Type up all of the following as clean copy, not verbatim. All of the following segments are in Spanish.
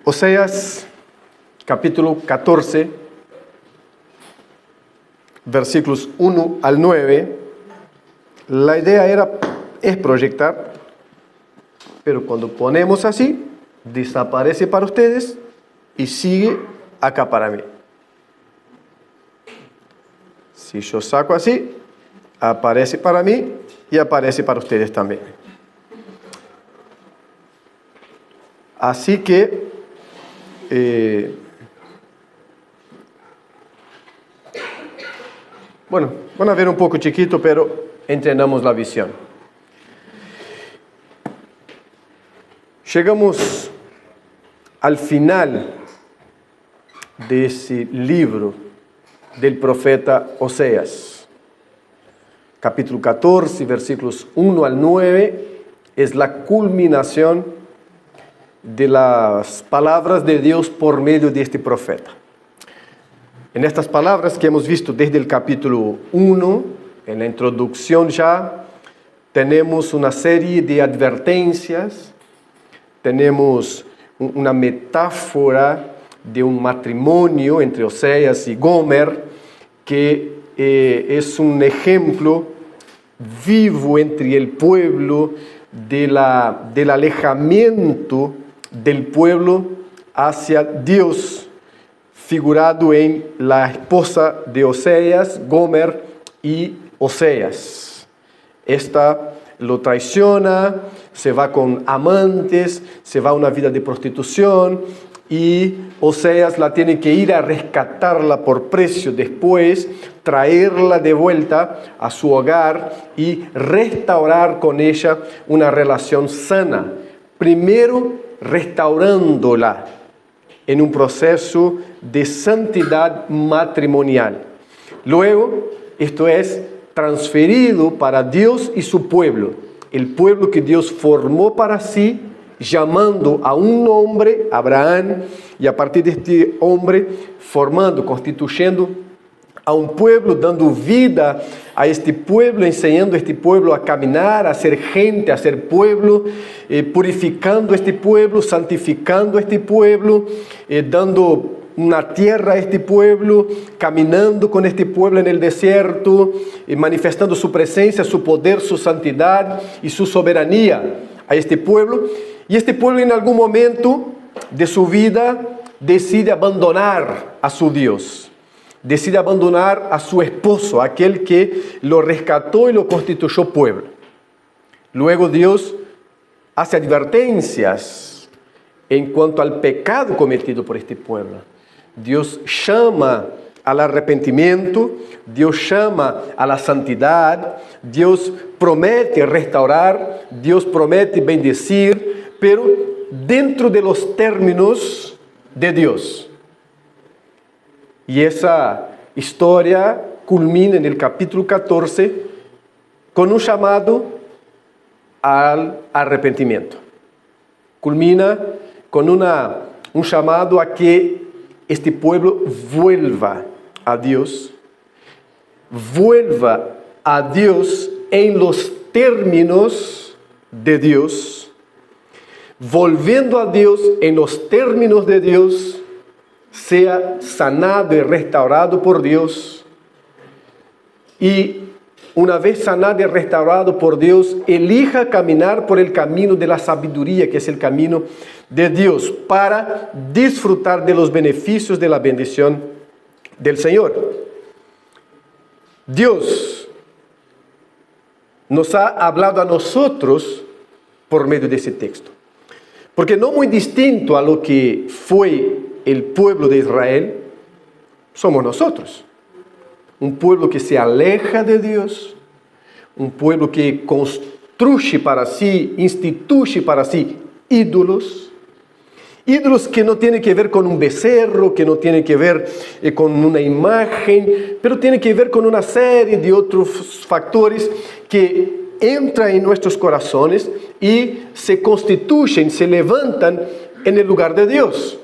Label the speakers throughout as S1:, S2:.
S1: Oseas, capítulo 14, versículos 1 al 9. La idea es proyectar, pero cuando ponemos así, desaparece para ustedes y sigue acá para mí. Si yo saco así, aparece para mí y aparece para ustedes también. Así que bueno, van a ver un poco chiquito, pero entendamos la visión. Llegamos al final de ese libro del profeta Oseas. Capítulo 14, versículos 1 al 9, es la culminación de las palabras de Dios por medio de este profeta. En estas palabras que hemos visto desde el capítulo 1, en la introducción ya, tenemos una serie de advertencias, tenemos una metáfora de un matrimonio entre Oseas y Gomer, que es un ejemplo vivo entre el pueblo del alejamiento del pueblo hacia Dios, figurado en la esposa de Oseas, Gomer, y Oseas. Esta lo traiciona, se va con amantes, se va a una vida de prostitución, y Oseas la tiene que ir a rescatarla por precio después, traerla de vuelta a su hogar y restaurar con ella una relación sana. Primero, restaurándola en un proceso de santidad matrimonial. Luego, esto es transferido para Dios y su pueblo, el pueblo que Dios formó para sí, llamando a un hombre, Abraham, y a partir de este hombre, formando, constituyendo a un pueblo, dando vida a este pueblo, enseñando a este pueblo a caminar, a ser gente, a ser pueblo, purificando este pueblo, santificando este pueblo, dando una tierra a este pueblo, caminando con este pueblo en el desierto, manifestando su presencia, su poder, su santidad y su soberanía a este pueblo. Y este pueblo en algún momento de su vida decide abandonar a su Dios. Decide abandonar a su esposo, aquel que lo rescató y lo constituyó pueblo. Luego Dios hace advertencias en cuanto al pecado cometido por este pueblo. Dios llama al arrepentimiento, Dios llama a la santidad, Dios promete restaurar, Dios promete bendecir, pero dentro de los términos de Dios. Y esa historia culmina en el capítulo 14 con un llamado al arrepentimiento. Culmina con un llamado a que este pueblo vuelva a Dios en los términos de Dios, volviendo a Dios en los términos de Dios, sea sanado y restaurado por Dios, y una vez sanado y restaurado por Dios, elija caminar por el camino de la sabiduría, que es el camino de Dios, para disfrutar de los beneficios de la bendición del Señor. Dios nos ha hablado a nosotros por medio de ese texto, porque no muy distinto a lo que fue el pueblo de Israel, somos nosotros. Un pueblo que se aleja de Dios, un pueblo que construye para sí, instituye para sí ídolos que no tienen que ver con un becerro, que no tienen que ver con una imagen, pero tienen que ver con una serie de otros factores que entran en nuestros corazones y se constituyen, se levantan en el lugar de Dios.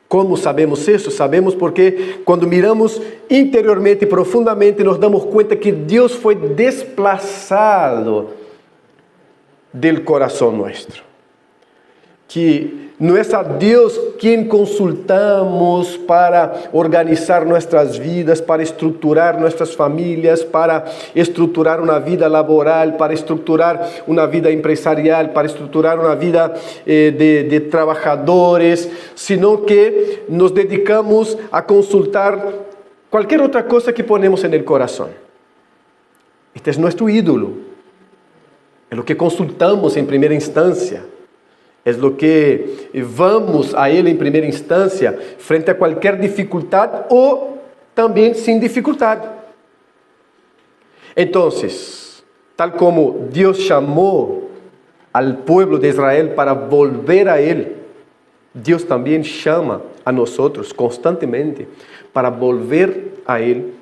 S1: ¿Cómo sabemos eso? Sabemos porque cuando miramos interiormente y profundamente nos damos cuenta que Dios fue desplazado del corazón nuestro. Que No es a Dios quien consultamos para organizar nuestras vidas, para estructurar nuestras familias, para estructurar una vida laboral, para estructurar una vida empresarial, para estructurar una vida de trabajadores, sino que nos dedicamos a consultar cualquier otra cosa que ponemos en el corazón. Este es nuestro ídolo, es lo que consultamos en primera instancia. Es lo que vamos a Él en primera instancia frente a cualquier dificultad o también sin dificultad. Entonces, tal como Dios llamó al pueblo de Israel para volver a Él, Dios también llama a nosotros constantemente para volver a Él,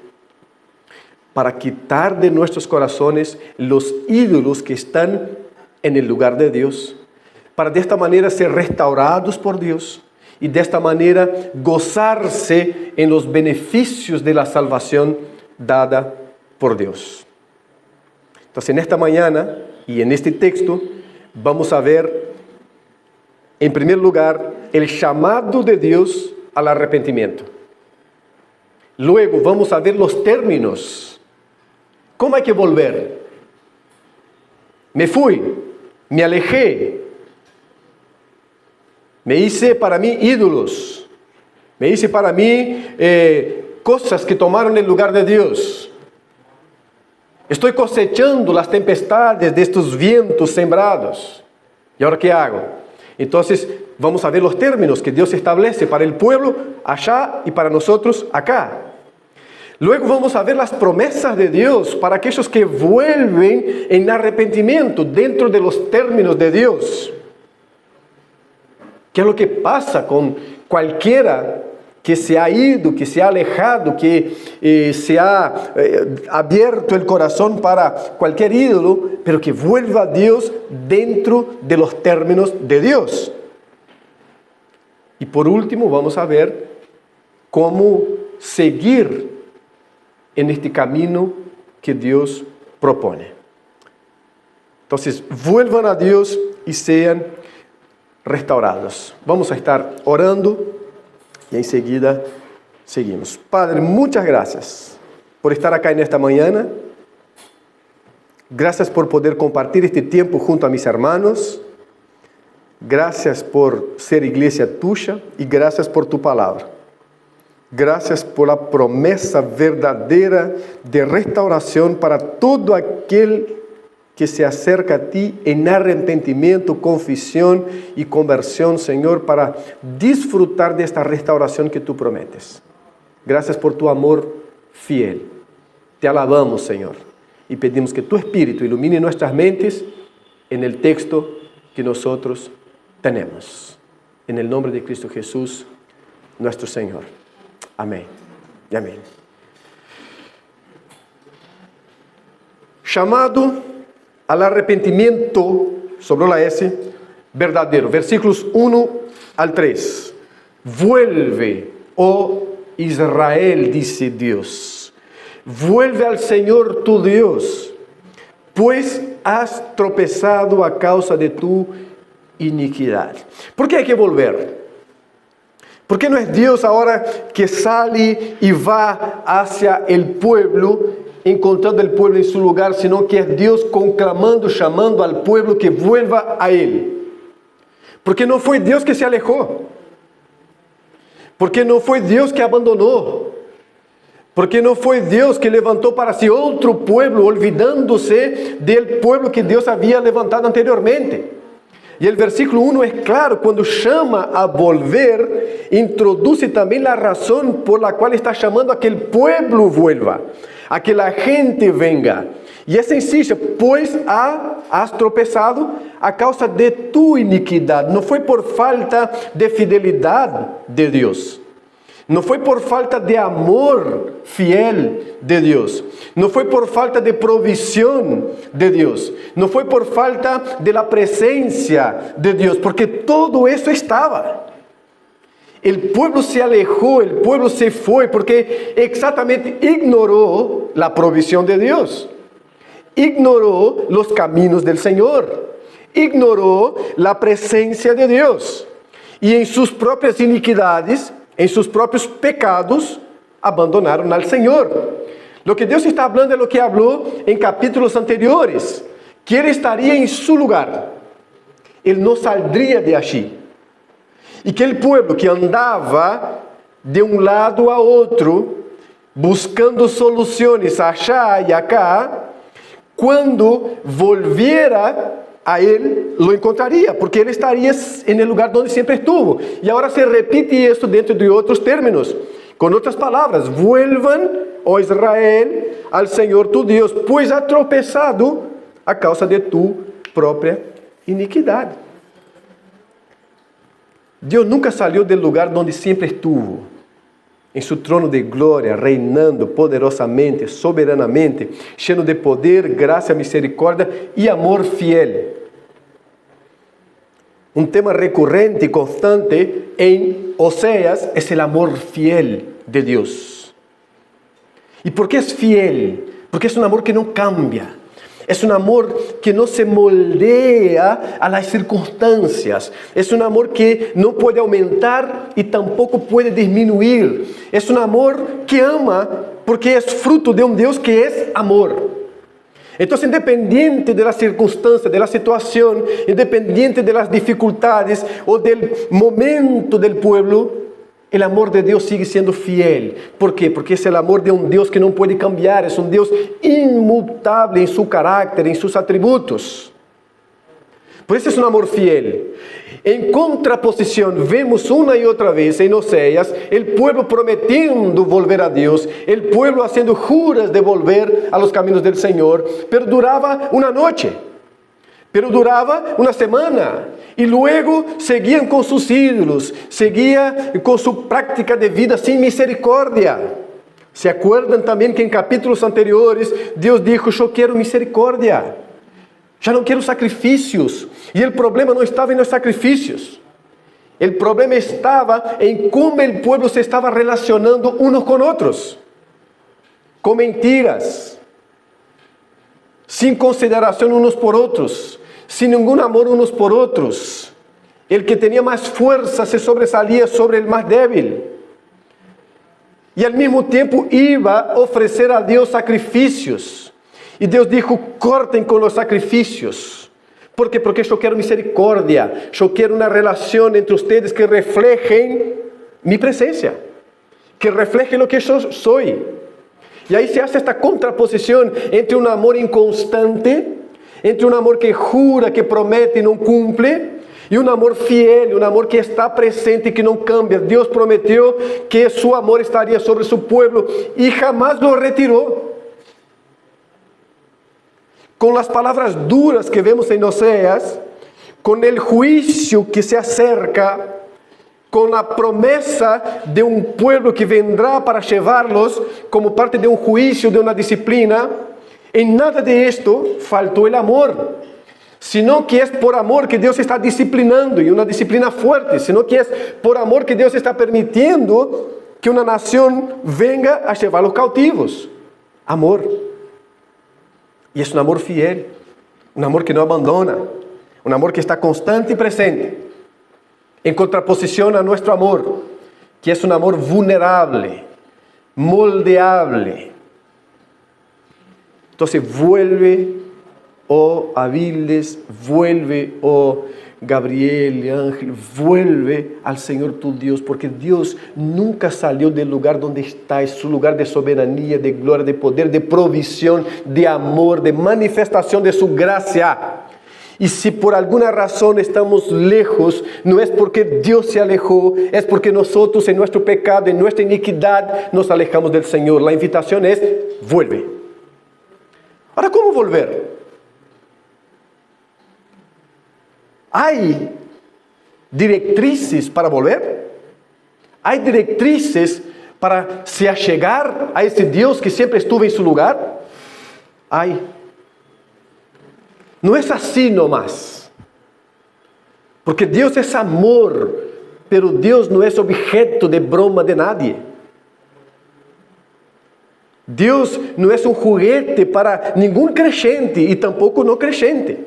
S1: para quitar de nuestros corazones los ídolos que están en el lugar de Dios, para de esta manera ser restaurados por Dios y de esta manera gozarse en los beneficios de la salvación dada por Dios. Entonces, en esta mañana y en este texto vamos a ver, en primer lugar, el llamado de Dios al arrepentimiento. Luego vamos a ver los términos. ¿Cómo hay que volver? Me fui, me alejé. Me hice para mí ídolos, me hice para mí cosas que tomaron el lugar de Dios. Estoy cosechando las tempestades de estos vientos sembrados. ¿Y ahora qué hago? Entonces vamos a ver los términos que Dios establece para el pueblo allá y para nosotros acá. Luego vamos a ver las promesas de Dios para aquellos que vuelven en arrepentimiento dentro de los términos de Dios. ¿Qué es lo que pasa con cualquiera que se ha ido, que se ha alejado, que se ha abierto el corazón para cualquier ídolo, pero que vuelva a Dios dentro de los términos de Dios? Y por último vamos a ver cómo seguir en este camino que Dios propone. Entonces, vuelvan a Dios y sean restaurados. Vamos a estar orando y enseguida seguimos. Padre, muchas gracias por estar acá en esta mañana. Gracias por poder compartir este tiempo junto a mis hermanos. Gracias por ser iglesia tuya y gracias por tu palabra. Gracias por la promesa verdadera de restauración para todo aquel que se acerca a ti en arrepentimiento, confesión y conversión, Señor, para disfrutar de esta restauración que tú prometes. Gracias por tu amor fiel. Te alabamos, Señor, y pedimos que tu Espíritu ilumine nuestras mentes en el texto que nosotros tenemos. En el nombre de Cristo Jesús, nuestro Señor. Amén y amén. Llamado al arrepentimiento, sobre la S, verdadero. Versículos 1 al 3. Vuelve, oh Israel, dice Dios. Vuelve al Señor tu Dios, pues has tropezado a causa de tu iniquidad. ¿Por qué hay que volver? ¿Por qué no es Dios ahora que sale y va hacia el pueblo, encontrando el pueblo en su lugar, sino que es Dios conclamando, llamando al pueblo que vuelva a Él? Porque no fue Dios que se alejó, porque no fue Dios que abandonó, porque no fue Dios que levantó para sí otro pueblo, olvidándose del pueblo que Dios había levantado anteriormente. Y el versículo 1 es claro, cuando llama a volver, introduce también la razón por la cual está llamando a que el pueblo vuelva, a que la gente venga. Y es sencillo, pues has tropezado a causa de tu iniquidad. No fue por falta de fidelidad de Dios. No fue por falta de amor fiel de Dios. No fue por falta de provisión de Dios. No fue por falta de la presencia de Dios, porque todo eso estaba. El pueblo se alejó, el pueblo se fue, porque exactamente ignoró la provisión de Dios. Ignoró los caminos del Señor. Ignoró la presencia de Dios. y en sus propias iniquidades, en sus propios pecados, abandonaron al Señor. Lo que Dios está hablando es lo que habló en capítulos anteriores, que Él estaría en su lugar, Él no saldría de allí, y que el pueblo que andaba de un lado a otro, buscando soluciones allá y acá, cuando volviera a Él, lo encontraría, porque Él estaría en el lugar donde siempre estuvo. Y ahora se repite esto dentro de otros términos. Con otras palabras, vuelvan, oh Israel, al Señor tu Dios, pues ha tropezado a causa de tu propia iniquidad. Dios nunca salió del lugar donde siempre estuvo, en su trono de gloria, reinando poderosamente, soberanamente, lleno de poder, gracia, misericordia y amor fiel. Un tema recurrente y constante en Oseas es el amor fiel de Dios. ¿Y por qué es fiel? Porque es un amor que no cambia. Es un amor que no se moldea a las circunstancias. Es un amor que no puede aumentar y tampoco puede disminuir. Es un amor que ama porque es fruto de un Dios que es amor. Entonces, independiente de la circunstancia, de la situación, independiente de las dificultades o del momento del pueblo, el amor de Dios sigue siendo fiel. ¿Por qué? Porque es el amor de un Dios que no puede cambiar. Es un Dios inmutable en su carácter, en sus atributos. Por eso es un amor fiel. En contraposición, vemos una y otra vez en Oseas el pueblo prometiendo volver a Dios, el pueblo haciendo juras de volver a los caminos del Señor, pero duraba una noche, pero duraba una semana, y luego seguían con sus ídolos, seguían con su práctica de vida sin misericordia. ¿Se acuerdan también que en capítulos anteriores Dios dijo: yo quiero misericordia, ya no quiero sacrificios? Y el problema no estaba en los sacrificios. El problema estaba en cómo el pueblo se estaba relacionando unos con otros. Con mentiras. Sin consideración unos por otros. Sin ningún amor unos por otros. El que tenía más fuerza se sobresalía sobre el más débil. Y al mismo tiempo iba a ofrecer a Dios sacrificios. Y Dios dijo: corten con los sacrificios. ¿Por qué? Porque yo quiero misericordia. Yo quiero una relación entre ustedes que reflejen mi presencia. Que refleje lo que yo soy. Y ahí se hace esta contraposición entre un amor inconstante, entre un amor que jura, que promete y no cumple, y un amor fiel, un amor que está presente y que no cambia. Dios prometió que su amor estaría sobre su pueblo y jamás lo retiró. Con las palabras duras que vemos en Oseas, con el juicio que se acerca, con la promesa de un pueblo que vendrá para llevarlos como parte de un juicio, de una disciplina, en nada de esto faltó el amor, sino que es por amor que Dios está disciplinando, y una disciplina fuerte, sino que es por amor que Dios está permitiendo que una nación venga a llevar los cautivos. Amor. Y es un amor fiel, un amor que no abandona, un amor que está constante y presente, en contraposición a nuestro amor, que es un amor vulnerable, moldeable. Entonces vuelve, oh Abiles, vuelve, oh Gabriel y Ángel, vuelve al Señor tu Dios, porque Dios nunca salió del lugar donde está, es su lugar de soberanía, de gloria, de poder, de provisión, de amor, de manifestación de su gracia. Y si por alguna razón estamos lejos, no es porque Dios se alejó, es porque nosotros en nuestro pecado, en nuestra iniquidad, nos alejamos del Señor. La invitación es: vuelve. Ahora, ¿cómo volver? ¿Hay directrices para volver? ¿Hay directrices para se allegar a ese Dios que siempre estuvo en su lugar? Hay. No es así nomás. Porque Dios es amor, pero Dios no es objeto de broma de nadie. Dios no es un juguete para ningún creyente y tampoco no creyente.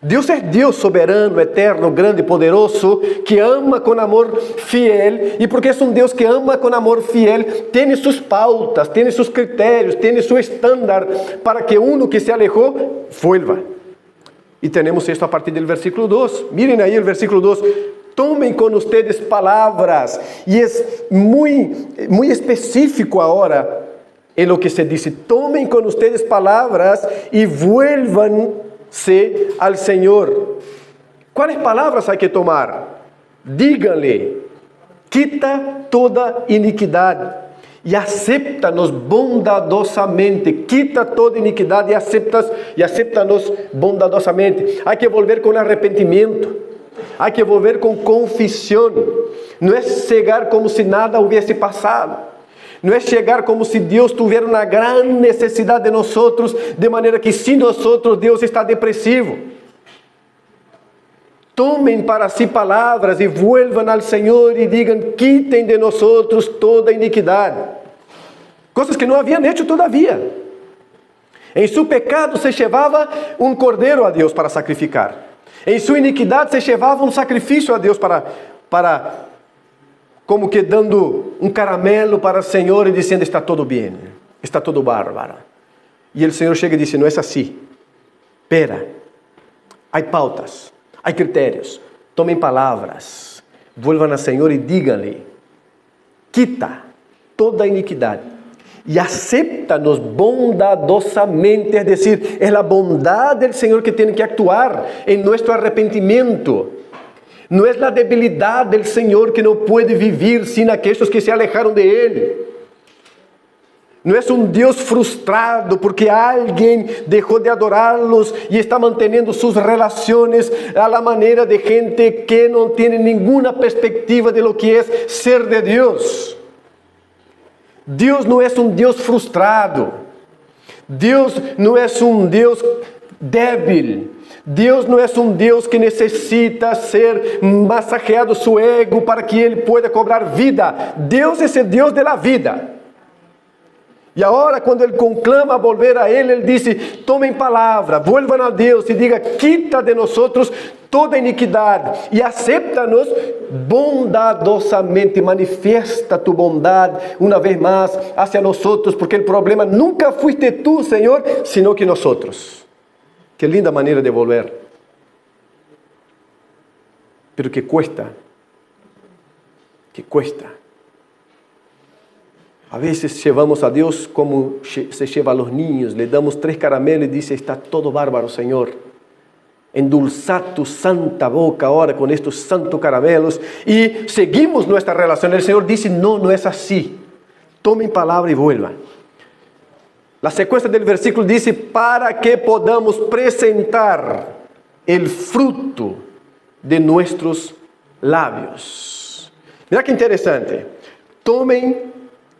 S1: Deus é Deus soberano, eterno, grande, poderoso, que ama com amor fiel. E porque é um Deus que ama com amor fiel, tem suas pautas, tem seus critérios, tem seu estándar para que uno que se alejou, vuelva. E temos isto a partir do versículo 2. Miren aí o versículo 2. Tomem com ustedes palavras. E é muito específico agora em lo que se diz. Tomem com ustedes palavras e vuelvan-se al Senhor. Quais palavras há que tomar? Díganle, quita toda iniquidade e acéptanos bondadosamente. Quita toda iniquidade e acéptanos bondadosamente. Há que volver com arrependimento. Há que volver com confissão. Não é chegar como se nada houvesse passado. Não é chegar como se Deus tivesse uma grande necessidade de nós, de maneira que sem nós Deus está depressivo. Tomem para si palavras e vuelvan ao Senhor e digam, quitem de nós toda iniquidade. Coisas que não haviam hecho todavia. Em seu pecado se levava um cordeiro a Deus para sacrificar. Em sua iniquidade se levava um sacrifício a Deus para como que dando um caramelo para o Senhor e dizendo, está tudo bem, está tudo bárbaro. E o Senhor chega e diz, não é assim. Espera, há pautas, há critérios. Tomem palavras, vuelvan ao Senhor e digam-lhe, quita toda a iniquidade e acéptanos bondadosamente, é decir, é a bondade do Senhor que tem que actuar em nosso arrependimento. Não é a debilidade do Senhor que não pode viver sem aqueles que se alejaram de Ele. Não é um Deus frustrado porque alguém deixou de adorá-los e está mantendo suas relações a la maneira de gente que não tem nenhuma perspectiva de lo que é ser de Deus. Deus não é um Deus frustrado. Deus não é um Deus débil. Deus não é um Deus que necessita ser massageado seu ego para que Ele possa cobrar vida. Deus é esse Deus da vida. E agora, quando Ele conclama a volver a Ele, Ele disse, tomem palavra, vuelvan a Deus e diga, quita de nós toda iniquidade e acéptanos bondadosamente. Manifiesta tu bondade uma vez mais hacia nós, porque o problema nunca fuiste tu, Senhor, sino que nós. Que linda maneira de volver. Pero que cuesta. Que cuesta. A vezes levamos a Deus como se lleva a los niños. Le damos 3 caramelos e dice, está todo bárbaro, Senhor. Endulzar tu santa boca ahora con estos santos caramelos. Y seguimos nuestra relación. El Señor dice, no, no es así. Tomen palabra y vuelvan. La secuencia del versículo dice, para que podamos presentar el fruto de nuestros labios. Mira que interesante. Tomen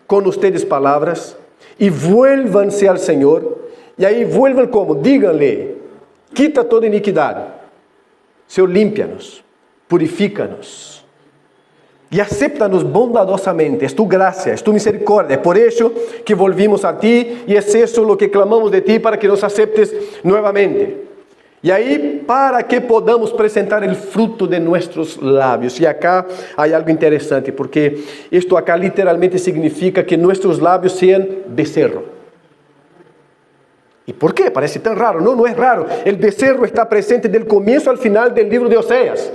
S1: con ustedes palabras y vuélvanse al Señor. Y ahí vuelvan como, díganle, quita toda iniquidade. Senhor, límpia-nos, purifica-nos. E acéptanos bondadosamente, es tu gracia, es tu misericórdia. É por isso que volvimos a ti e é isso o que clamamos de ti para que nos aceptes novamente. E aí, para que podamos apresentar o fruto de nossos lábios. E acá há algo interessante, porque isto acá literalmente significa que nossos lábios sejam becerro. E por quê? Parece tão raro. Não, não é raro. O becerro está presente do começo ao final do livro de Oséias.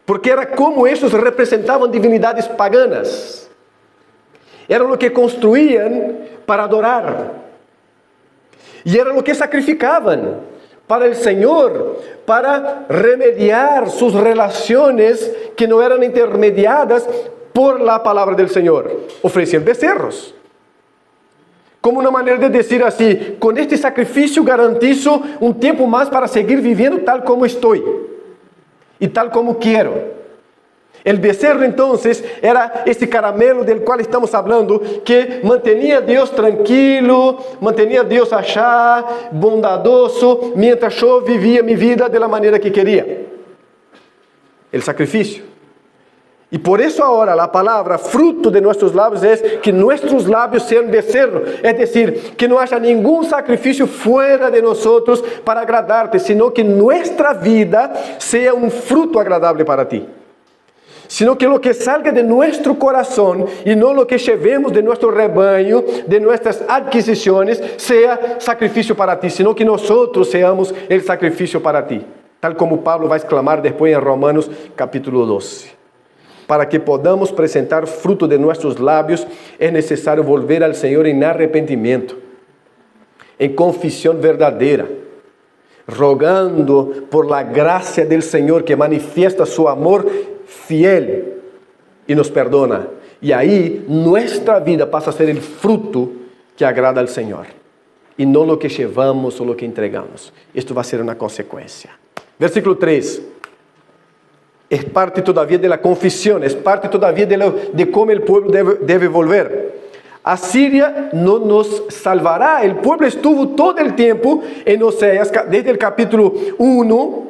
S1: Porque era como estes representavam divinidades paganas. Era o que construíam para adorar. E era o que sacrificavam para o Senhor, para remediar suas relações que não eram intermediadas por la palavra do Senhor. Ofereciam becerros. Como uma maneira de dizer assim, com este sacrifício garantizo um tempo mais para seguir vivendo tal como estou. E tal como quero. O becerro, então, era esse caramelo del qual estamos falando, que mantinha a Deus tranquilo, mantinha a Deus allá, bondadoso, mientras eu vivia minha vida da maneira que queria. O sacrifício. Y por eso ahora la palabra fruto de nuestros labios es que nuestros labios sean becerro. Es decir, que no haya ningún sacrificio fuera de nosotros para agradarte, sino que nuestra vida sea un fruto agradable para ti. Sino que lo que salga de nuestro corazón y no lo que llevemos de nuestro rebaño, de nuestras adquisiciones, sea sacrificio para ti, sino que nosotros seamos el sacrificio para ti. Tal como Pablo va a exclamar después en Romanos capítulo 12. Para que podamos presentar fruto de nuestros labios, es necesario volver al Señor en arrepentimiento, en confesión verdadera, rogando por la gracia del Señor que manifiesta su amor fiel y nos perdona. Y ahí nuestra vida pasa a ser el fruto que agrada al Señor, y no lo que llevamos o lo que entregamos. Esto va a ser una consecuencia. Versículo 3. Es parte todavía de la confesión, es parte todavía de cómo el pueblo debe volver. Asiria no nos salvará. El pueblo estuvo todo el tiempo en Oseas, desde el capítulo 1,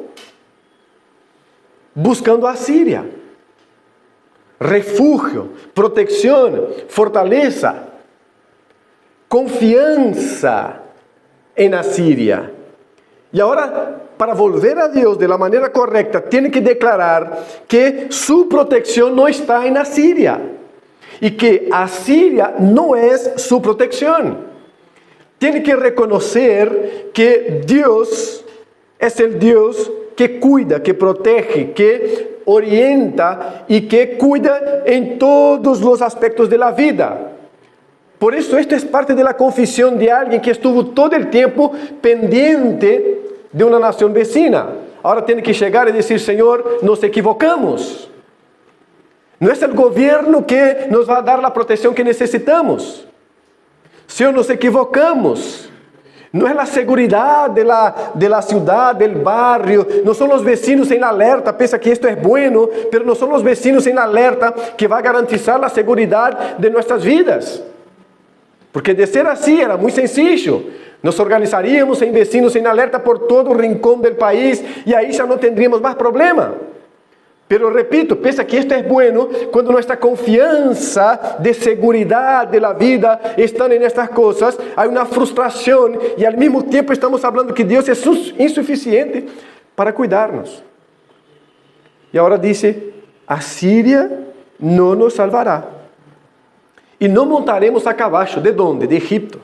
S1: buscando a Asiria. Refugio, protección, fortaleza, confianza en Asiria. Y ahora, para volver a Dios de la manera correcta, tiene que declarar que su protección no está en Asiria y que Asiria no es su protección. Tiene que reconocer que Dios es el Dios que cuida, que protege, que orienta y que cuida en todos los aspectos de la vida. Por eso esto es parte de la confesión de alguien que estuvo todo el tiempo pendiente de una nación vecina. Ahora tiene que llegar y decir: Señor, nos equivocamos. No es el gobierno que nos va a dar la protección que necesitamos. Señor, nos equivocamos. No es la seguridad de la ciudad, del barrio. No son los vecinos en alerta. Piensa que esto es bueno, pero no son los vecinos en alerta que va a garantizar la seguridad de nuestras vidas. Porque de ser así era muy sencillo. Nos organizaríamos en vecinos en alerta por todo el rincón del país y ahí ya no tendríamos más problema. Pero repito, piensa que esto es bueno cuando nuestra confianza de seguridad de la vida están en estas cosas. Hay una frustración y al mismo tiempo estamos hablando que Dios es insuficiente para cuidarnos. Y ahora dice: Asiria no nos salvará. Y no montaremos a caballo. ¿De dónde? De Egipto.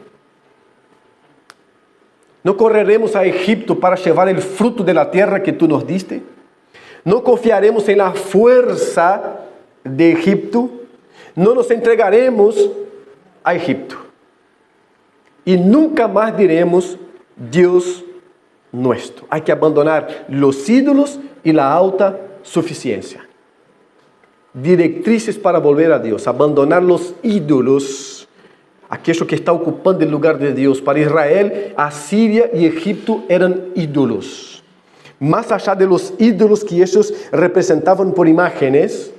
S1: No correremos a Egipto para llevar el fruto de la tierra que tú nos diste. No confiaremos en la fuerza de Egipto. No nos entregaremos a Egipto. Y nunca más diremos: Dios nuestro. Hay que abandonar los ídolos y la autosuficiencia. Directrices para volver a Dios, abandonar los ídolos, aquello que está ocupando el lugar de Dios. Para Israel, Asiria y Egipto eran ídolos. Más allá de los ídolos que ellos representaban por imágenes,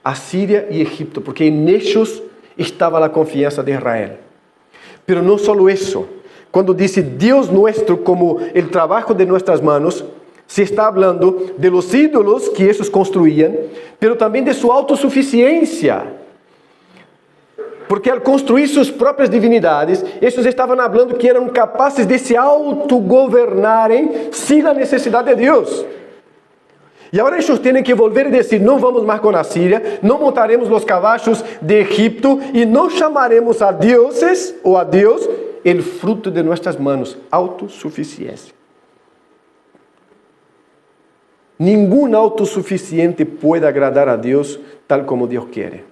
S1: Asiria y Egipto, porque en ellos estaba la confianza de Israel. Pero no solo eso, cuando dice Dios nuestro como el trabajo de nuestras manos, se está hablando de los ídolos que ellos construían, pero también de su autosuficiencia. Porque al construir sus propias divinidades, ellos estaban hablando que eran capaces de se autogobernarem sin la necesidad de Dios. Y ahora ellos tienen que volver y decir: no vamos más con Asiria, no montaremos los caballos de Egipto y no llamaremos a dioses o a Dios el fruto de nuestras manos. Autosuficiencia. Ningún autosuficiente puede agradar a Dios tal como Dios quiere.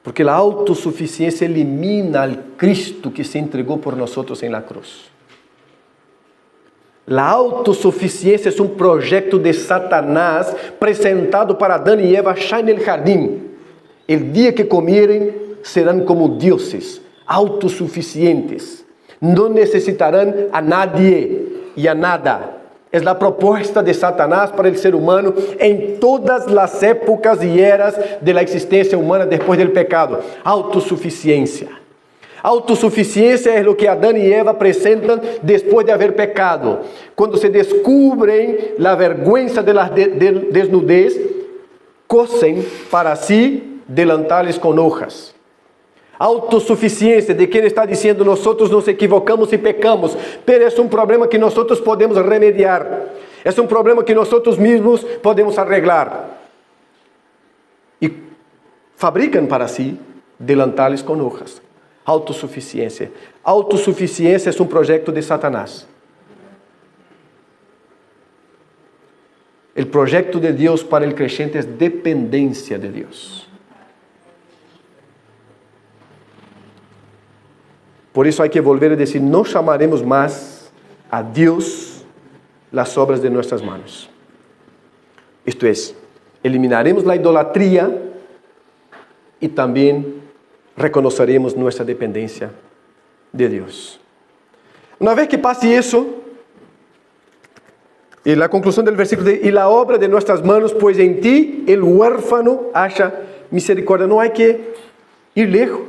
S1: Porque la autosuficiencia elimina al Cristo que se entregó por nosotros en la cruz. La autosuficiencia es un proyecto de Satanás presentado para Adán y Eva ya en el jardín. El día que comieren serán como dioses, autosuficientes. No necesitarán a nadie y a nada. Es la propuesta de Satanás para el ser humano en todas las épocas y eras de la existencia humana después del pecado. Autosuficiencia. Autosuficiencia es lo que Adán y Eva presentan después de haber pecado. Cuando se descubren la vergüenza de la desnudez, cosen para sí delantales con hojas. Autosuficiencia de quien está diciendo nosotros nos equivocamos y pecamos, pero es un problema que nosotros podemos remediar. Es un problema que nosotros mismos podemos arreglar. Y fabrican para sí delantales con hojas. Autosuficiencia. Autosuficiencia es un proyecto de Satanás. El proyecto de Dios para el creyente es dependencia de Dios. Por eso hay que volver a decir, no llamaremos más a Dios las obras de nuestras manos. Esto es, eliminaremos la idolatría y también reconoceremos nuestra dependencia de Dios. Una vez que pase eso, y la conclusión del versículo de, y la obra de nuestras manos, pues en ti el huérfano haya misericordia. No hay que ir lejos.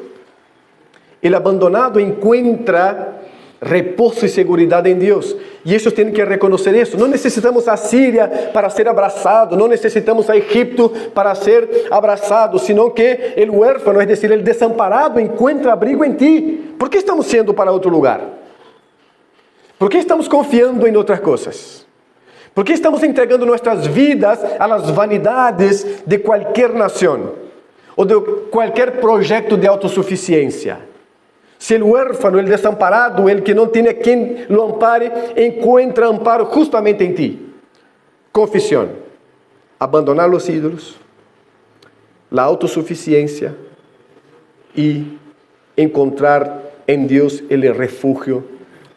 S1: El abandonado encuentra reposo y seguridad en Dios. Y ellos tienen que reconocer eso. No necesitamos a Siria para ser abrazados, no necesitamos a Egipto para ser abrazados, sino que el huérfano, es decir, el desamparado, encuentra abrigo en ti. ¿Por qué estamos yendo para otro lugar? ¿Por qué estamos confiando en otras cosas? ¿Por qué estamos entregando nuestras vidas a las vanidades de cualquier nación o de cualquier proyecto de autosuficiencia? Si el huérfano, el desamparado, el que no tiene quien lo ampare, encuentra amparo justamente en ti. Confesión, abandonar los ídolos, la autosuficiencia y encontrar en Dios el refugio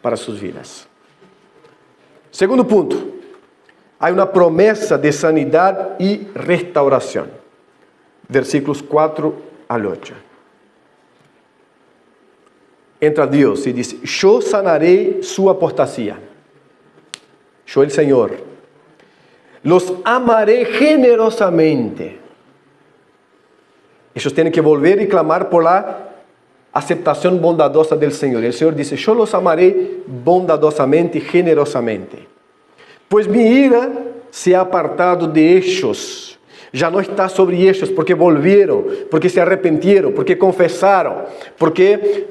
S1: para sus vidas. Segundo punto, hay una promesa de sanidad y restauración. Versículos 4 al 8. Entra Dios y dice, yo sanaré su apostasía. Yo el Señor. Los amaré generosamente. Ellos tienen que volver y clamar por la aceptación bondadosa del Señor. El Señor dice, yo los amaré bondadosamente y generosamente. Pues mi ira se ha apartado de ellos. Ya no está sobre ellos porque volvieron, porque se arrepintieron, porque confesaron, porque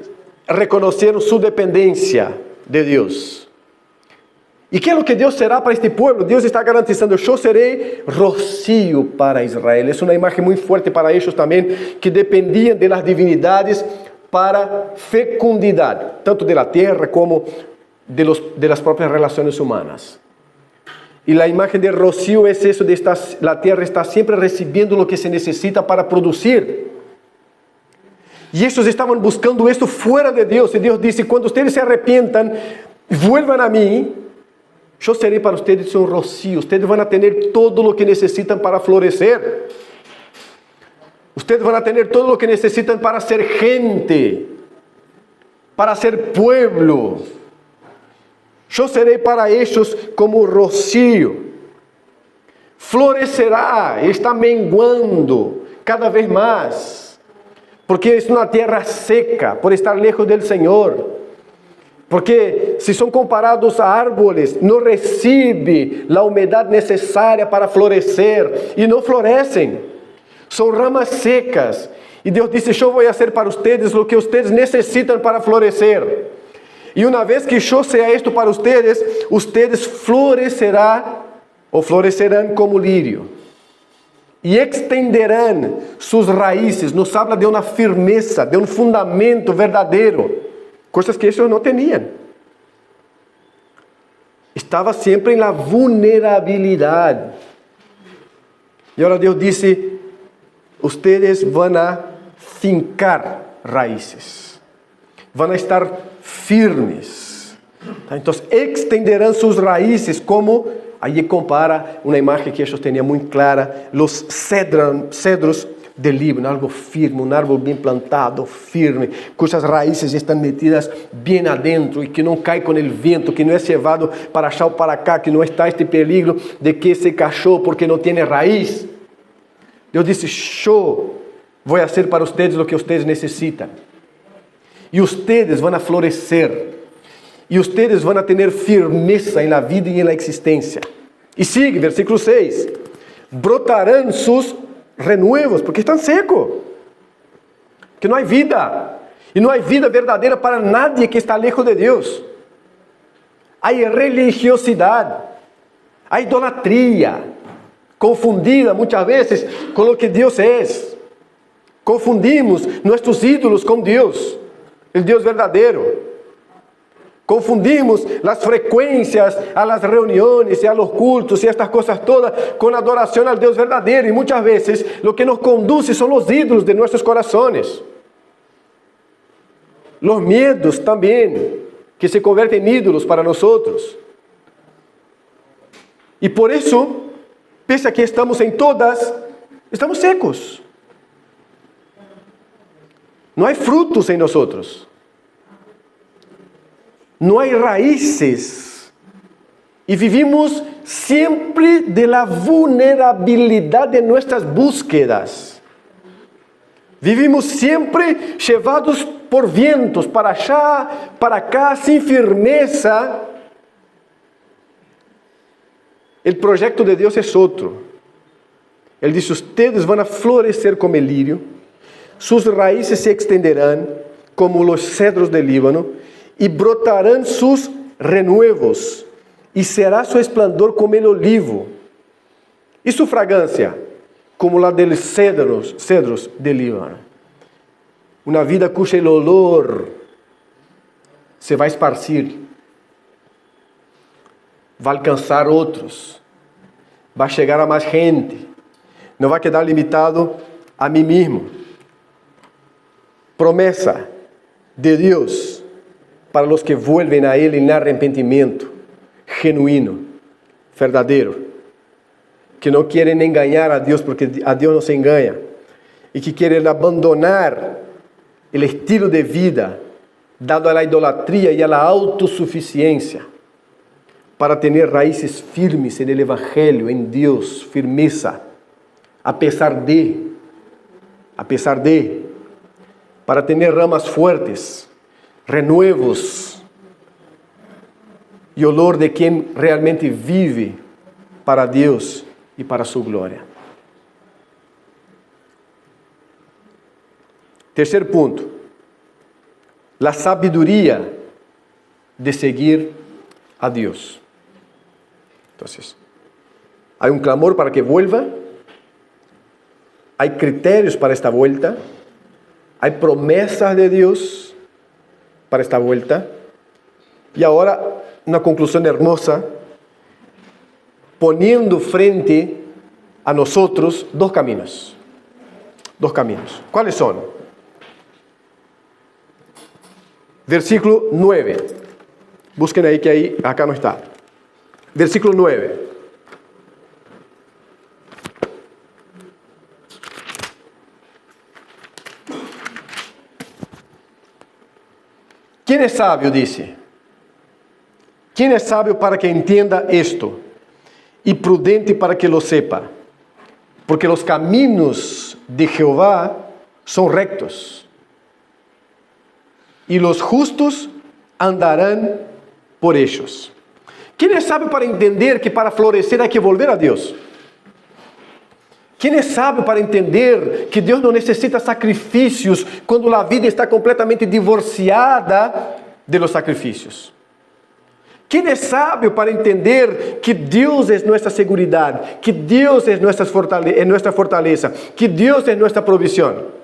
S1: reconocieron su dependencia de Dios. ¿Y qué es lo que Dios será para este pueblo? Dios está garantizando, yo seré rocío para Israel. Es una imagen muy fuerte para ellos también, que dependían de las divinidades para fecundidad, tanto de la tierra como de las propias relaciones humanas. Y la imagen de rocío es eso, la tierra está siempre recibiendo lo que se necesita para producir. Y ellos estaban buscando esto fuera de Dios. Y Dios dice, cuando ustedes se arrepientan, vuelvan a mí, yo seré para ustedes un rocío. Ustedes van a tener todo lo que necesitan para florecer. Ustedes van a tener todo lo que necesitan para ser gente, para ser pueblo. Yo seré para ellos como rocío. Florecerá, está menguando cada vez más. Porque es una tierra seca, por estar lejos del Señor. Porque si son comparados a árboles, no recibe la humedad necesaria para florecer y no florecen. Son ramas secas. Y Dios dice, yo voy a hacer para ustedes lo que ustedes necesitan para florecer. Y una vez que yo sea esto para ustedes, ustedes florecerán como lirio. Y extenderán sus raíces. Nos habla de una firmeza, de un fundamento verdadero. Cosas que ellos no tenían. Estaba siempre en la vulnerabilidad. Y ahora Dios dice, ustedes van a fincar raíces. Van a estar firmes. Entonces extenderán sus raíces como... Allí compara una imagen que ellos tenían muy clara, los cedros del Líbano, algo firme, un árbol bien plantado, firme, cujas raíces están metidas bien adentro y que no cae con el viento, que no es llevado para allá o para acá, que no está este peligro de que se cayó porque no tiene raíz. Dios dice, yo voy a hacer para ustedes lo que ustedes necesitan. y ustedes van a florecer. Y ustedes van a tener firmeza en la vida y en la existencia. Y sigue, versículo 6. Brotarán sus renuevos, porque están secos. Que no hay vida. Y no hay vida verdadera para nadie que está lejos de Dios. Hay religiosidad. Hay idolatría. Confundida muchas veces con lo que Dios es. Confundimos nuestros ídolos con Dios. El Dios verdadero. Confundimos las frecuencias a las reuniones y a los cultos y estas cosas todas con adoración al Dios verdadero. Y muchas veces lo que nos conduce son los ídolos de nuestros corazones. Los miedos también, que se convierten en ídolos para nosotros. Y por eso, pese a que estamos en todas, estamos secos. No hay frutos en nosotros. No hay raíces. Y vivimos siempre de la vulnerabilidad de nuestras búsquedas. Vivimos siempre llevados por vientos, para allá, para acá, sin firmeza. El proyecto de Dios es otro. Él dice, ustedes van a florecer como el lirio, sus raíces se extenderán como los cedros del Líbano, y brotarán sus renuevos, y será su esplendor como el olivo, y su fragancia como la de los cedros del Líbano. Una vida cuyo el olor se va a esparcir, va a alcanzar otros, va a llegar a más gente, no va a quedar limitado a mí mismo. Promesa de Dios para los que vuelven a Él en arrepentimiento genuino, verdadero, que no quieren engañar a Dios porque a Dios no se engaña, y que quieren abandonar el estilo de vida dado a la idolatría y a la autosuficiencia para tener raíces firmes en el Evangelio, en Dios, firmeza, a pesar de, para tener ramas fuertes, renuevos y olor de quien realmente vive para Dios y para su gloria. Tercer punto, la sabiduría de seguir a Dios. Entonces, hay un clamor para que vuelva, hay criterios para esta vuelta, hay promesas de Dios para esta vuelta, y ahora una conclusión hermosa, poniendo frente a nosotros dos caminos. Dos caminos. ¿Cuáles son? Versículo 9. Busquen ahí que acá no está. Versículo 9. ¿Quién es sabio? Dice. ¿Quién es sabio para que entienda esto? Y prudente para que lo sepa. Porque los caminos de Jehová son rectos, y los justos andarán por ellos. ¿Quién es sabio para entender que para florecer hay que volver a Dios? ¿Quién es sabio para entender que Dios no necesita sacrificios cuando la vida está completamente divorciada de los sacrificios? ¿Quién es sabio para entender que Dios es nuestra seguridad, que Dios es nuestra fortaleza, que Dios es nuestra provisión?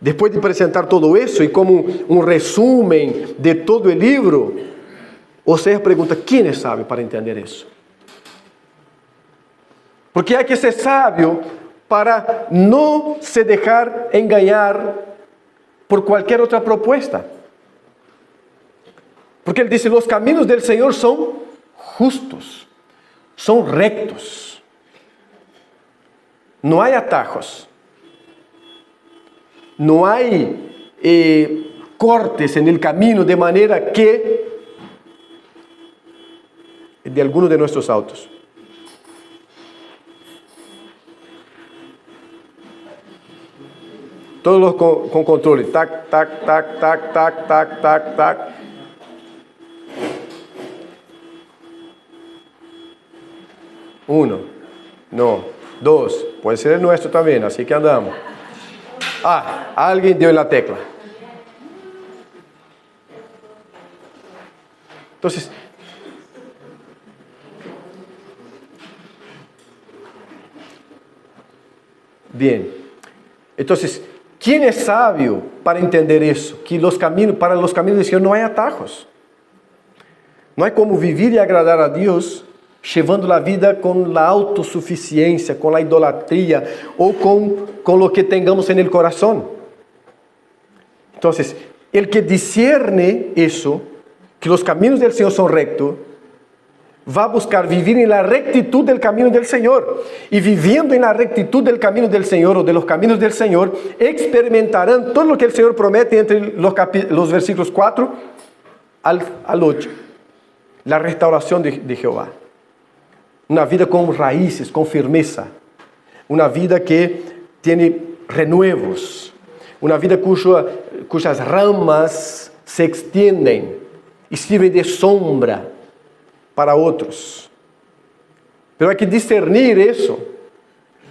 S1: Después de presentar todo eso y como un resumen de todo el libro, Oseas pregunta, ¿quién es sabio para entender eso? Porque hay que ser sabio para no se dejar engañar por cualquier otra propuesta. Porque él dice, los caminos del Señor son justos, son rectos. No hay atajos. No hay cortes en el camino de manera que de alguno de nuestros autos. Todos con controle. Tac, tac, tac, tac, tac, tac, tac, tac. Uno. No. Dos. Puede ser el nuestro también, así que andamos. Ah, alguien dio en la tecla. Entonces, bien. Entonces, ¿quién es sabio para entender eso? Que para los caminos del Señor no hay atajos. No hay como vivir y agradar a Dios llevando la vida con la autosuficiencia, con la idolatría o con lo que tengamos en el corazón. Entonces, el que discierne eso, que los caminos del Señor son rectos, va a buscar vivir en la rectitud del camino del Señor. Y viviendo en la rectitud del camino del Señor o de los caminos del Señor, experimentarán todo lo que el Señor promete entre los versículos 4 al 8. La restauración de Jehová. Una vida con raíces, con firmeza. Una vida que tiene renuevos. Una vida cuyas ramas se extienden y sirven de sombra para otros. Pero hay que discernir eso,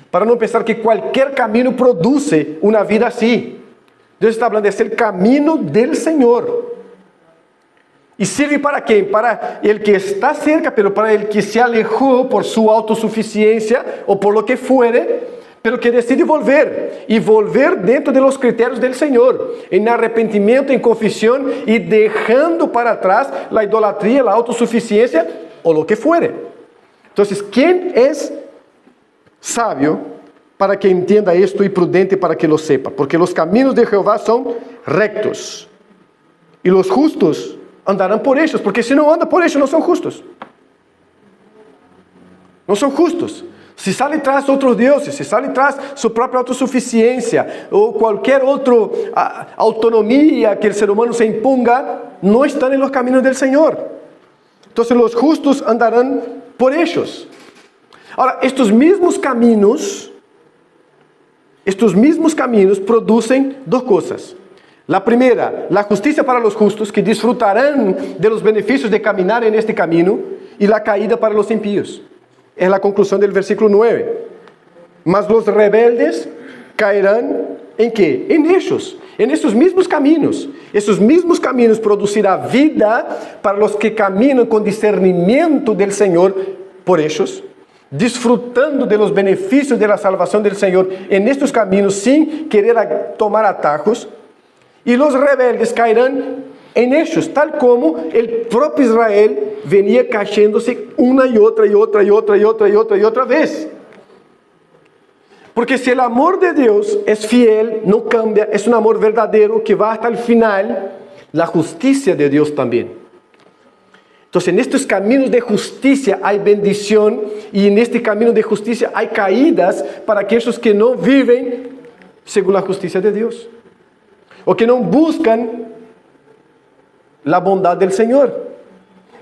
S1: para no pensar que cualquier camino produce una vida así. Dios está hablando de el camino del Señor. ¿Y sirve para quién? Para el que está cerca, pero para el que se alejó por su autosuficiencia o por lo que fuere, pero que decide volver, y volver dentro de los criterios del Señor, en arrepentimiento, en confesión, y dejando para atrás la idolatría, la autosuficiencia, o lo que fuere. Entonces, ¿quién es sabio para que entienda esto y prudente para que lo sepa? Porque los caminos de Jehová son rectos, y los justos andarán por ellos, porque si no andan por ellos no son justos. No son justos. Si sale tras otros dioses, si sale tras su propia autosuficiencia o cualquier otra autonomía que el ser humano se imponga, no están en los caminos del Señor. Entonces los justos andarán por ellos. Ahora, estos mismos caminos producen dos cosas. La primera, la justicia para los justos, que disfrutarán de los beneficios de caminar en este camino, y la caída para los impíos. Es la conclusión del versículo 9. Mas los rebeldes caerán ¿en qué? En ellos, en esos mismos caminos. Esos mismos caminos producirá vida para los que caminan con discernimiento del Señor por ellos, disfrutando de los beneficios de la salvación del Señor en estos caminos sin querer tomar atajos. Y los rebeldes caerán en ellos, tal como el propio Israel venía cayéndose una y otra vez. Porque si el amor de Dios es fiel, no cambia, es un amor verdadero que va hasta el final, la justicia de Dios también. Entonces, en estos caminos de justicia hay bendición, y en este camino de justicia hay caídas para aquellos que no viven según la justicia de Dios, o que no buscan la bondad del Señor,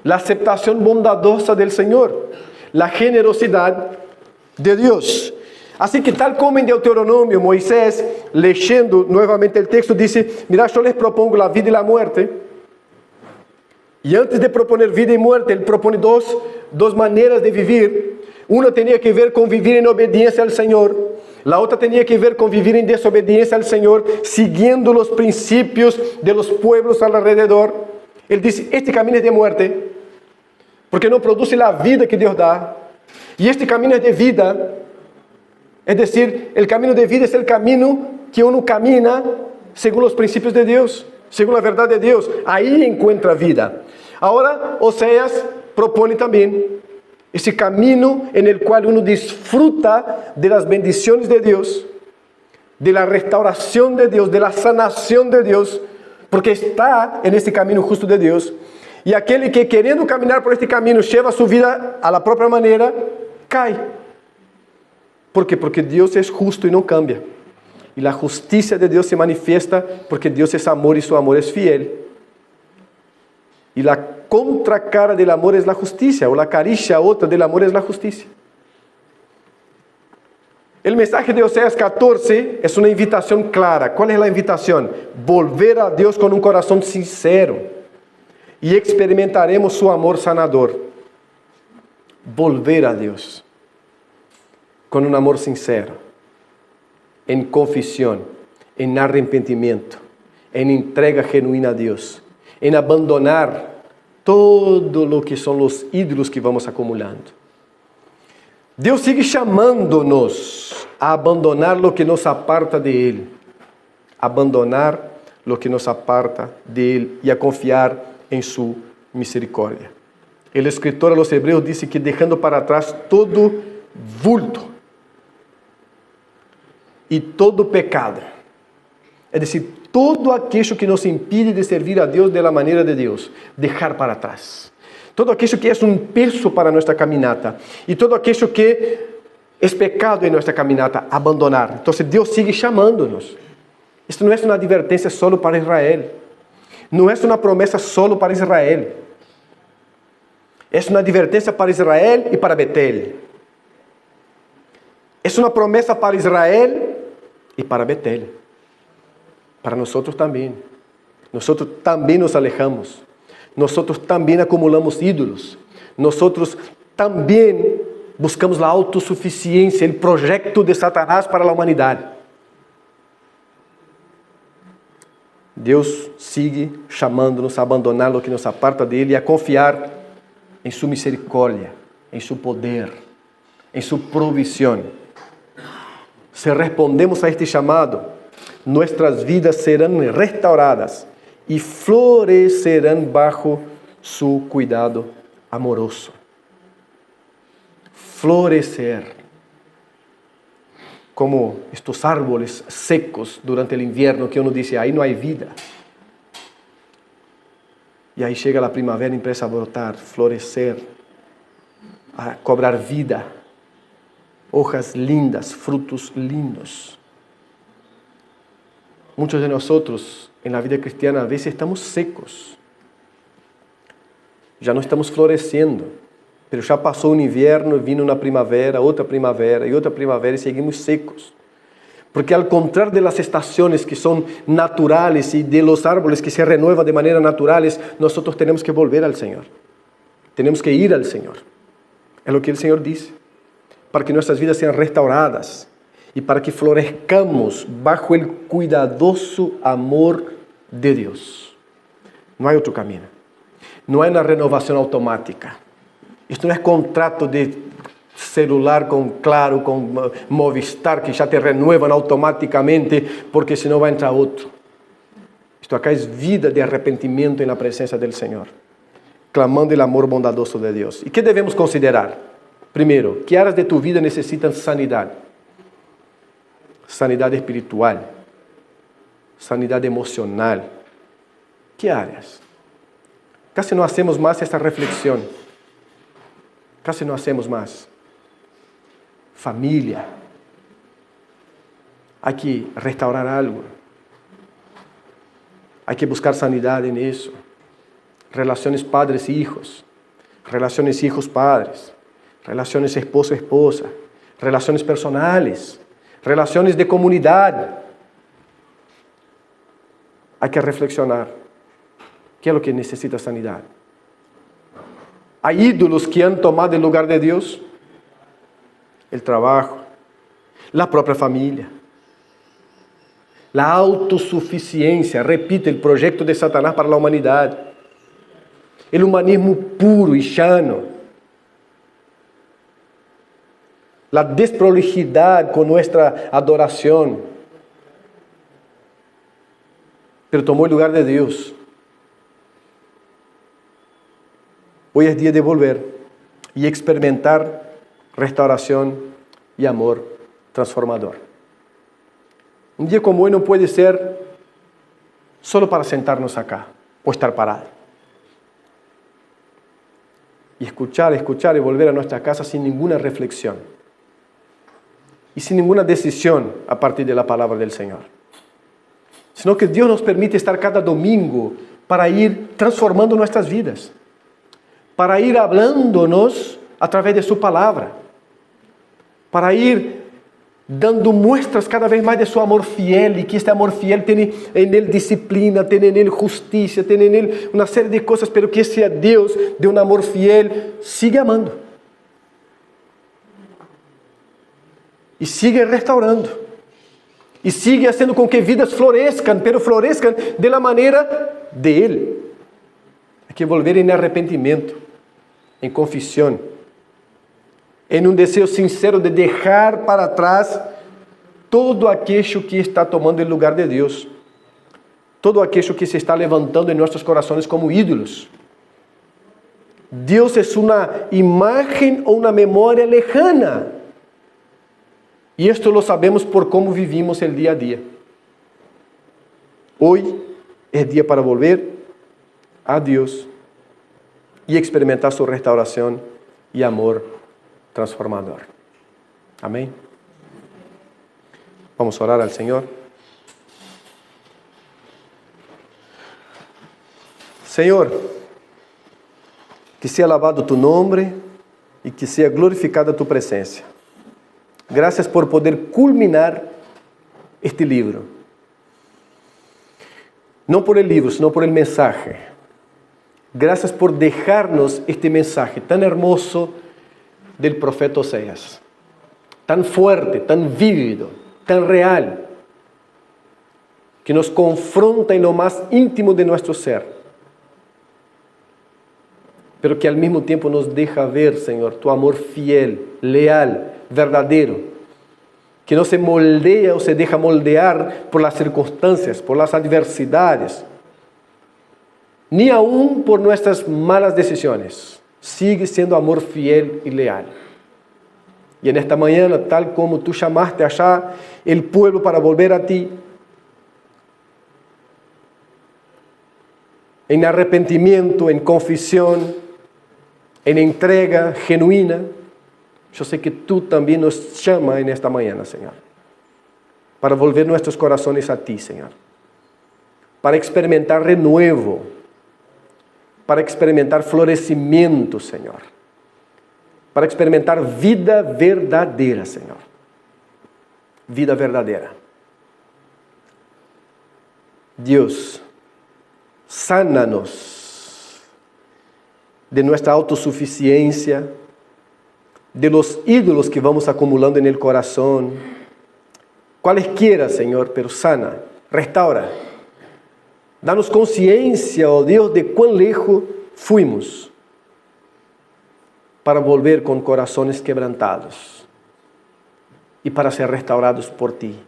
S1: la aceptación bondadosa del Señor, la generosidad de Dios. Así que tal como en Deuteronomio, Moisés, leyendo nuevamente el texto, dice: mira, yo les propongo la vida y la muerte. Y antes de proponer vida y muerte, él propone dos maneras de vivir. Una tenía que ver con vivir en obediencia al Señor. La otra tenía que ver con vivir en desobediencia al Señor, siguiendo los principios de los pueblos alrededor. Él dice: este camino es de muerte, porque no produce la vida que Dios da. Y este camino es de vida. Es decir, el camino de vida es el camino que uno camina según los principios de Dios, según la verdad de Dios. Ahí encuentra vida. Ahora, Oseas propone también ese camino en el cual uno disfruta de las bendiciones de Dios, de la restauración de Dios, de la sanación de Dios, porque está en este camino justo de Dios. Y aquel que queriendo caminar por este camino lleva su vida a la propia manera, cae. ¿Por qué? Porque Dios es justo y no cambia. Y la justicia de Dios se manifiesta porque Dios es amor y su amor es fiel. Y la contracara del amor es la justicia, o la caricia otra del amor es la justicia. El mensaje de Oseas 14 es una invitación clara. ¿Cuál es la invitación? Volver a Dios con un corazón sincero y experimentaremos su amor sanador. Volver a Dios con un amor sincero, en confesión, en arrepentimiento, en entrega genuina a Dios, en abandonar todo lo que son los ídolos que vamos acumulando. Deus sigue chamando-nos a abandonar lo que nos aparta de Ele. Abandonar lo que nos aparta de Ele e a confiar em sua misericórdia. O escritor a los Hebreus disse que deixando para trás todo vulto e todo pecado. É decir, todo aquello que nos impide de servir a Deus de la maneira de Deus, deixar para trás. Todo aquello que es un peso para nuestra caminata y todo aquello que es pecado en nuestra caminata, abandonar. Entonces Dios sigue llamándonos. Esto no es una advertencia solo para Israel. No es una promesa solo para Israel. Es una advertencia para Israel y para Betel. Es una promesa para Israel y para Betel. Para nosotros también. Nosotros también nos alejamos. Nosotros también acumulamos ídolos. Nosotros también buscamos la autosuficiencia, el proyecto de Satanás para la humanidad. Deus sigue chamando-nos a abandonar lo que nos aparta dele e a confiar em sua misericórdia, em seu poder, em sua provisión. Se respondemos a este chamado, nuestras vidas serán restauradas e florescerán bajo su cuidado amoroso. Florecer. Como estos árboles secos durante el invierno que uno dice, ahí no hay vida. Y ahí llega la primavera y empieza a brotar, florecer, a cobrar vida. Hojas lindas, frutos lindos. Muchos de nosotros en la vida cristiana a veces estamos secos. Ya no estamos floreciendo. Pero já passou o inverno, vino uma primavera, outra primavera e outra primavera e seguimos secos. Porque al contrario de las estaciones que son naturales y de los árboles que se renuevan de manera naturales, nosotros tenemos que volver al Señor. Tenemos que ir al Señor. Es lo que el Señor dice. Para que nuestras vidas sean restauradas y para que florezcamos bajo el cuidadoso amor de Dios. No hay otro camino. No hay una renovación automática. Isto não é contrato de celular com Claro, com Movistar, que já te renuevam automaticamente, porque senão vai entrar outro. Isto acá é vida de arrependimento na presença do Senhor, clamando o amor bondadoso de Deus. E que devemos considerar? Primeiro, que áreas de tu vida necessitam sanidade? Sanidade espiritual, sanidade emocional. Que áreas? Casi não hacemos mais esta reflexão. Casi no hacemos más. Familia. Hay que restaurar algo. Hay que buscar sanidad en eso. Relaciones padres y hijos. Relaciones hijos-padres. Relaciones esposo-esposa. Relaciones personales. Relaciones de comunidad. Hay que reflexionar. ¿Qué es lo que necesita sanidad? Hay ídolos que han tomado el lugar de Dios. El trabajo, la propia familia, la autosuficiencia, repito, el proyecto de Satanás para la humanidad. El humanismo puro y llano. La desprolijidad con nuestra adoración. Pero tomó el lugar de Dios. Hoy es día de volver y experimentar restauración y amor transformador. Un día como hoy no puede ser solo para sentarnos acá o estar parado. Y escuchar y volver a nuestra casa sin ninguna reflexión. Y sin ninguna decisión a partir de la palabra del Señor. Sino que Dios nos permite estar cada domingo para ir transformando nuestras vidas. Para ir hablándonos a través de su palabra, para ir dando muestras cada vez más de su amor fiel, y que este amor fiel tiene en él disciplina, tiene en él justicia, tiene en él una serie de cosas, pero que ese Dios de un amor fiel sigue amando y sigue restaurando y sigue haciendo con que vidas florezcan, pero florezcan de la manera de Él. Hay que volver en arrepentimiento, en confesión, en un deseo sincero de dejar para atrás todo aquello que está tomando el lugar de Dios, todo aquello que se está levantando en nuestros corazones como ídolos. Dios es una imagen o una memoria lejana. Y esto lo sabemos por cómo vivimos el día a día. Hoy es día para volver a Dios y experimentar su restauración y amor transformador. Amén. Vamos a orar al Señor. Señor, que sea alabado tu nombre y que sea glorificada tu presencia. Gracias por poder culminar este libro. No por el libro, sino por el mensaje. Gracias por dejarnos este mensaje tan hermoso del profeta Oseas. Tan fuerte, tan vívido, tan real, que nos confronta en lo más íntimo de nuestro ser, pero que al mismo tiempo nos deja ver, Señor, tu amor fiel, leal, verdadero, que no se moldea o se deja moldear por las circunstancias, por las adversidades, ni aún por nuestras malas decisiones. Sigue siendo amor fiel y leal. Y en esta mañana, tal como tú llamaste allá el pueblo para volver a ti, en arrepentimiento, en confesión, en entrega genuina, yo sé que tú también nos llamas en esta mañana, Señor, para volver nuestros corazones a ti, Señor, para experimentar renuevo, para experimentar florecimiento, Señor, para experimentar vida verdadera, Señor, vida verdadera. Dios, sánanos de nuestra autosuficiencia, de los ídolos que vamos acumulando en el corazón, cualesquiera, Señor, pero sana, restaura. Danos conciencia, oh Dios, de cuán lejos fuimos para volver con corazones quebrantados y para ser restaurados por ti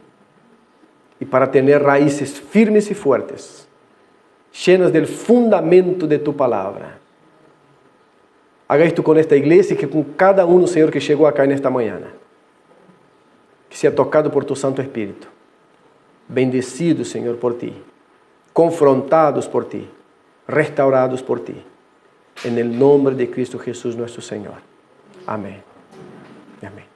S1: y para tener raíces firmes y fuertes, llenas del fundamento de tu palabra. Haga esto con esta iglesia y que con cada uno, Señor, que llegó acá en esta mañana, que sea tocado por tu Santo Espíritu, bendecidos, Señor, por ti, confrontados por ti, restaurados por ti, en el nombre de Cristo Jesús nuestro Señor. Amén. Amén.